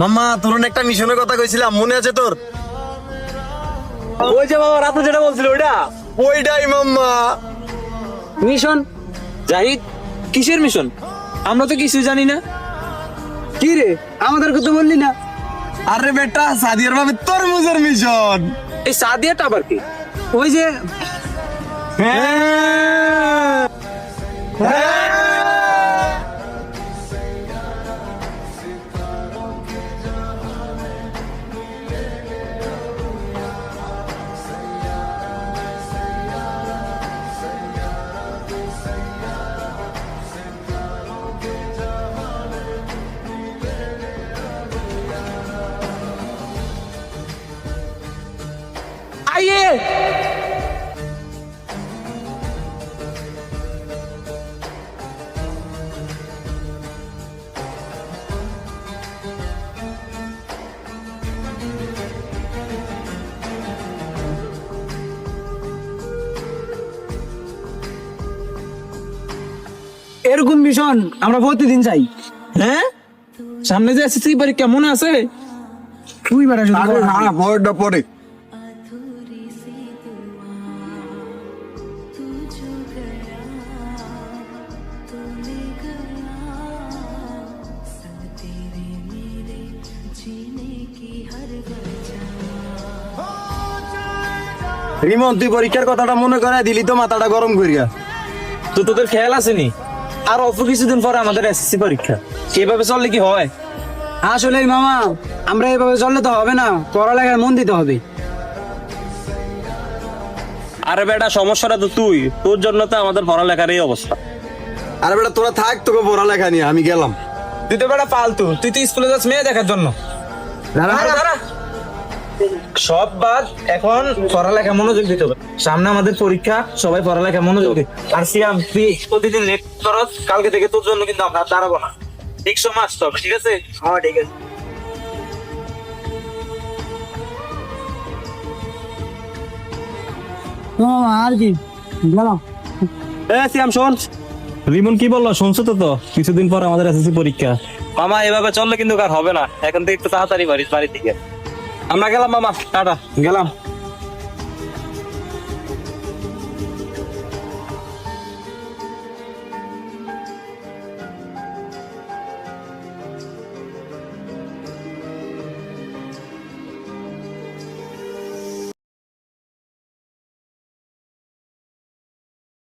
মাম্মা তোর একটা মিশনের কথা কইছিলাম, মনে আছে তোর? ওই যে বাবা রাতে যেটা বলছিল ওইটা ওইটাই মাম্মা। মিশন। জাহিদ, কিসের মিশন? আমরা তো কিছু জানি না। কি রে, আমাদেরকে তো বললি না। আরে বেটা, সাদিয়ার ভাবে তরমুজের মিশন। এই সাদিয়াটা আবার কি? ওই যে আইয়ে এরকম মিশন আমরা প্রতিদিন চাই। হ্যাঁ, সামনে যে এসএসসি পরীক্ষা মনে আছে? তুই বেড়া শুধু আরে বল। হ্যাঁ, বড়টা পরে। রিমন, তুই পরীক্ষার কথাটা মনে করায় দিলি তো মাথাটা গরম করিয়া। তো তোদের খেয়াল আসেনি আর অল্প কিছুদিন পরে আমাদের এসএসসি পরীক্ষা? এভাবে চললে কি হয়? আসলে মামা, আমরা এভাবে চললে তো হবে না, পড়ালেখায় মন দিতে হবে। আরে বেটা, সমস্যাটা তো তুই, তোর জন্য তো আমাদের পড়ালেখার এই অবস্থা। আরে বেটা তোরা থাক, তোকে পড়ালেখা নিয়ে আমি গেলাম। তুই তো বেটা ফালতু, তুই তো স্কুলে যাস মেয়ে দেখার জন্য। সব বাদ, এখন পড়ালেখা মনোযোগ দিতে হবে। সামনে আমাদের পরীক্ষা, সবাই পড়ালেখা মনোযোগ দিতে। আর সিয়াম, তুই প্রতিদিন লেট করস, কালকে থেকে তোর জন্য কিন্তু আমরা আর দাঁড়াবো না। ঠিক সময় আসতে হবে, ঠিক আছে? হ্যাঁ ঠিক আছে। মামা আর কি গেলাম। সিয়াম শোন, রিমন কি বললো শুনছো তো? কিছুদিন পর আমাদের এসএসসি পরীক্ষা। মামা এভাবে চললে কিন্তু আর হবে না, এখন থেকে একটু তাড়াতাড়ি বাড়ি থেকে আমরা গেলাম। মামা টাটা, গেলাম।